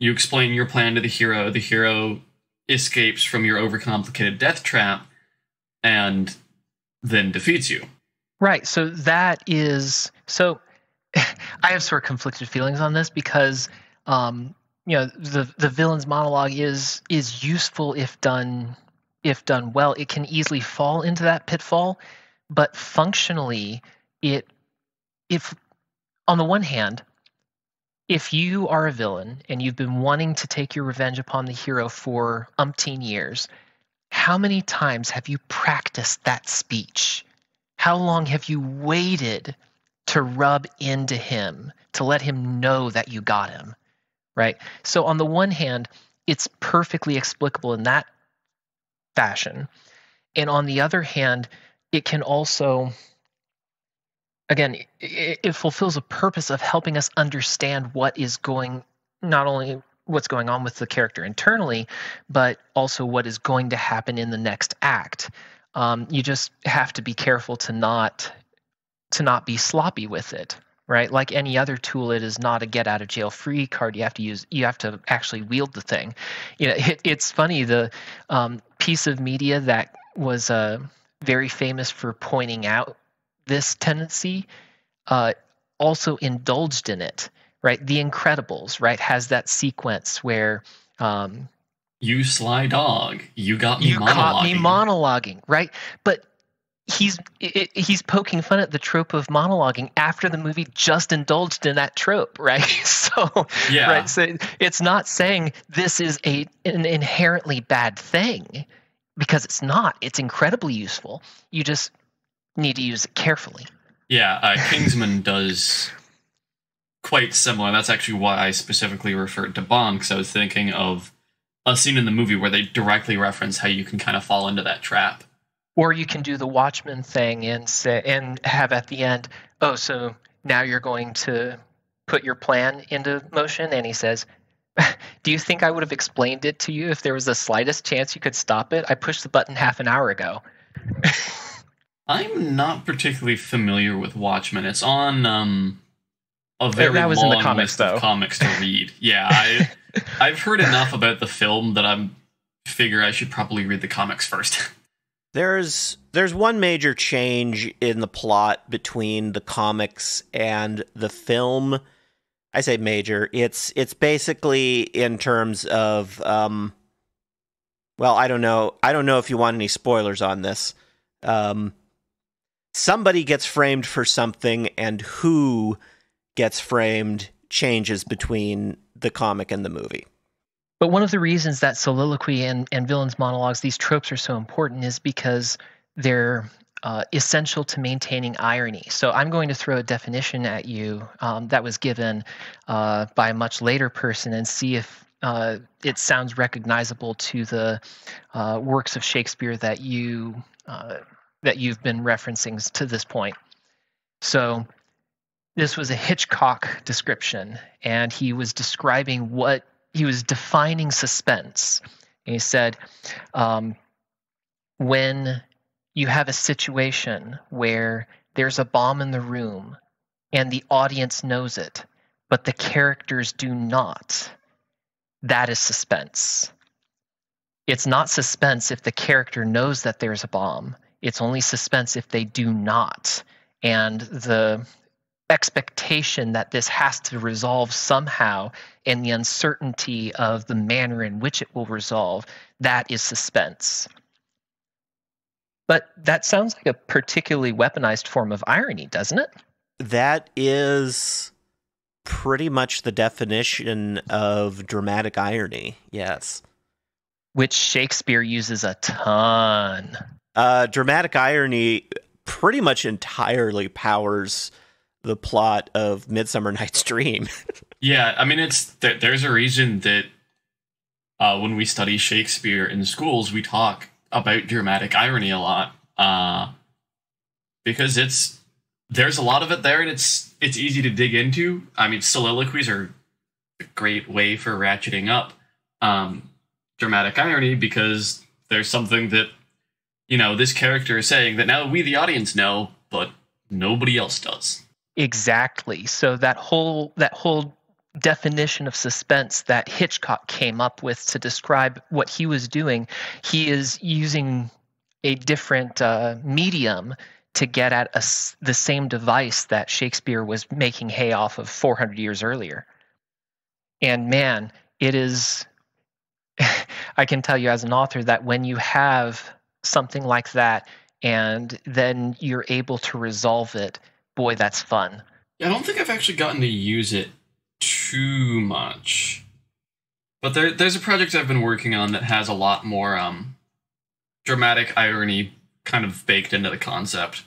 [SPEAKER 1] you explain your plan to the hero escapes from your overcomplicated death trap, and then defeats you.
[SPEAKER 2] Right, so that is... So I have sort of conflicted feelings on this because, the villain's monologue is useful if done well. It can easily fall into that pitfall, but functionally, if on the one hand, if you are a villain and you've been wanting to take your revenge upon the hero for umpteen years, how many times have you practiced that speech? How long have you waited to rub into him, to let him know that you got him, right? So on the one hand, it's perfectly explicable in that fashion. And on the other hand, it can also, again, it fulfills a purpose of helping us understand what is going, not only what's going on with the character internally, but also what is going to happen in the next act. You just have to be careful to not be sloppy with it, right? Like any other tool, it is not a get out of jail free card. You have to actually wield the thing. It's funny, the piece of media that was very famous for pointing out this tendency also indulged in it, right? The Incredibles, right, has that sequence where
[SPEAKER 1] you sly dog, you got me
[SPEAKER 2] you
[SPEAKER 1] monologuing.
[SPEAKER 2] caught me monologuing, right? But he's poking fun at the trope of monologuing after the movie just indulged in that trope, right? So
[SPEAKER 1] yeah,
[SPEAKER 2] right. So it's not saying this is an inherently bad thing, because it's not. It's incredibly useful. You just need to use it carefully.
[SPEAKER 1] Yeah, Kingsman does quite similar. That's actually why I specifically referred to Bond, because I was thinking of a scene in the movie where they directly reference how you can kind of fall into that trap.
[SPEAKER 2] Or you can do the Watchmen thing and have at the end, oh, so now you're going to put your plan into motion? And he says, do you think I would have explained it to you if there was the slightest chance you could stop it? I pushed the button half an hour ago.
[SPEAKER 1] I'm not particularly familiar with Watchmen. It's on a very
[SPEAKER 2] that was
[SPEAKER 1] long
[SPEAKER 2] in the comics,
[SPEAKER 1] list of comics to read. Yeah, I've heard enough about the film that I figure I should probably read the comics first.
[SPEAKER 3] There's one major change in the plot between the comics and the film. I say major. It's basically in terms of well, I don't know if you want any spoilers on this. Somebody gets framed for something, and who gets framed changes between the comic and the movie.
[SPEAKER 2] But one of the reasons that soliloquy and villains' monologues, these tropes, are so important is because they're essential to maintaining irony. So I'm going to throw a definition at you that was given by a much later person and see if it sounds recognizable to the works of Shakespeare that you've been referencing to this point. So this was a Hitchcock description, and he was describing he was defining suspense. And he said, when you have a situation where there's a bomb in the room and the audience knows it, but the characters do not, that is suspense. It's not suspense if the character knows that there's a bomb. It's only suspense if they do not. And the expectation that this has to resolve somehow and the uncertainty of the manner in which it will resolve, that is suspense. But that sounds like a particularly weaponized form of irony, doesn't it?
[SPEAKER 3] That is pretty much the definition of dramatic irony, yes.
[SPEAKER 2] Which Shakespeare uses a ton.
[SPEAKER 3] Dramatic irony pretty much entirely powers the plot of Midsummer Night's Dream.
[SPEAKER 1] Yeah, I mean, there's a reason that when we study Shakespeare in schools, we talk about dramatic irony a lot, because there's a lot of it there, and it's easy to dig into. I mean, soliloquies are a great way for ratcheting up dramatic irony, because there's something that, this character is saying that now we, the audience, know, but nobody else does.
[SPEAKER 2] Exactly. So that whole definition of suspense that Hitchcock came up with to describe what he was doing, he is using a different medium to get at the same device that Shakespeare was making hay off of 400 years earlier. And man, it is, I can tell you as an author that when you have something like that and then you're able to resolve it, boy, that's fun.
[SPEAKER 1] Yeah, I don't think I've actually gotten to use it too much. But there's a project I've been working on that has a lot more dramatic irony kind of baked into the concept.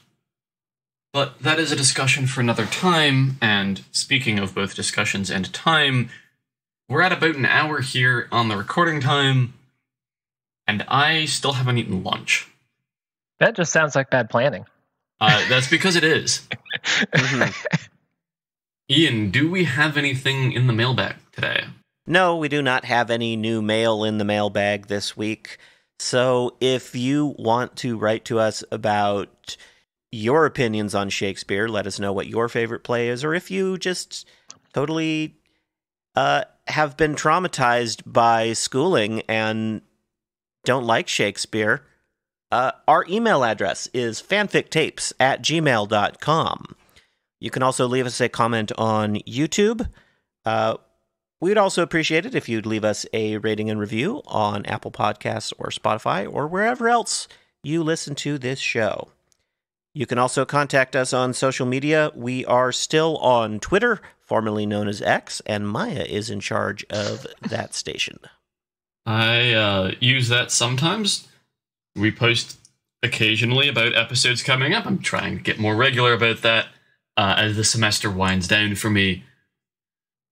[SPEAKER 1] But that is a discussion for another time, and speaking of both discussions and time, we're at about an hour here on the recording time, and I still haven't eaten lunch.
[SPEAKER 2] That just sounds like bad planning.
[SPEAKER 1] That's because it is. Ian, do we have anything in the mailbag today?
[SPEAKER 3] No, we do not have any new mail in the mailbag this week. So if you want to write to us about your opinions on Shakespeare, let us know what your favorite play is, or if you just totally have been traumatized by schooling and don't like Shakespeare, our email address is fanfictapes@gmail.com. You can also leave us a comment on YouTube. We'd also appreciate it if you'd leave us a rating and review on Apple Podcasts or Spotify or wherever else you listen to this show. You can also contact us on social media. We are still on Twitter, formerly known as X, and Maya is in charge of that station.
[SPEAKER 1] I use that sometimes. We post occasionally about episodes coming up. I'm trying to get more regular about that as the semester winds down for me.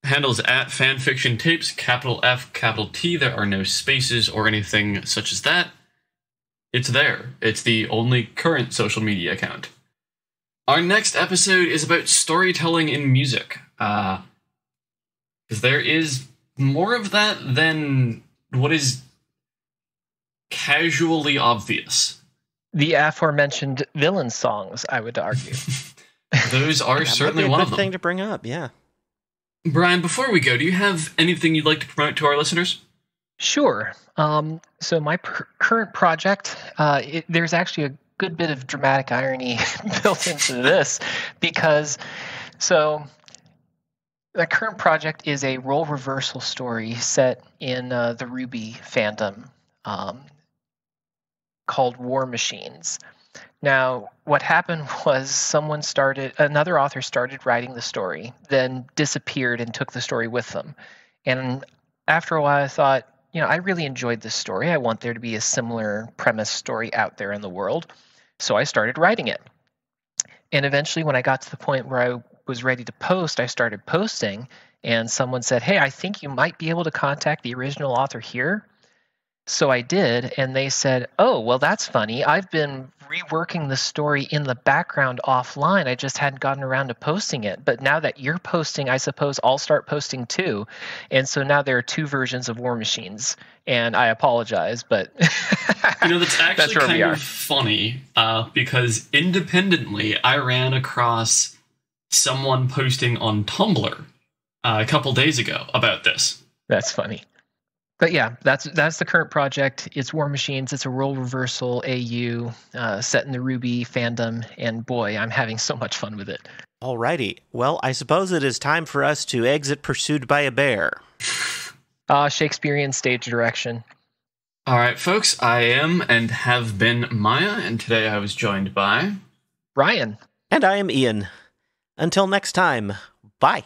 [SPEAKER 1] Handles at fanfiction tapes, capital F, capital T. There are no spaces or anything such as that. It's there. It's the only current social media account. Our next episode is about storytelling in music. Because there is more of that than what is casually obvious.
[SPEAKER 2] The aforementioned villain songs, I would argue.
[SPEAKER 1] Those are certainly one of them.
[SPEAKER 3] Good thing to bring up, yeah.
[SPEAKER 1] Bryon, before we go, do you have anything you'd like to promote to our listeners?
[SPEAKER 2] Sure. So my current project, there's actually a good bit of dramatic irony built into this, because the current project is a role reversal story set in the Ruby fandom called War Machines. Now, what happened was another author started writing the story, then disappeared and took the story with them. And after a while, I thought, I really enjoyed this story. I want there to be a similar premise story out there in the world. So I started writing it. And eventually, when I got to the point where I was ready to post, I started posting, and someone said, "Hey, I think you might be able to contact the original author here." So I did, and they said, "Oh, well, that's funny. I've been reworking the story in the background offline. I just hadn't gotten around to posting it. But now that you're posting, I suppose I'll start posting too." And so now there are two versions of War Machines, and I apologize, but
[SPEAKER 1] that's actually kind of funny because independently, I ran across someone posting on Tumblr a couple days ago about this.
[SPEAKER 2] That's funny. But yeah, that's the current project. It's War Machines. It's a role reversal AU set in the Ruby fandom, and boy, I'm having so much fun with it.
[SPEAKER 3] Alrighty. Well, I suppose it is time for us to exit Pursued by a Bear.
[SPEAKER 2] Shakespearean stage direction.
[SPEAKER 1] All right, folks, I am and have been Maya, and today I was joined by...
[SPEAKER 2] Bryon.
[SPEAKER 3] And I am Ian. Until next time, bye.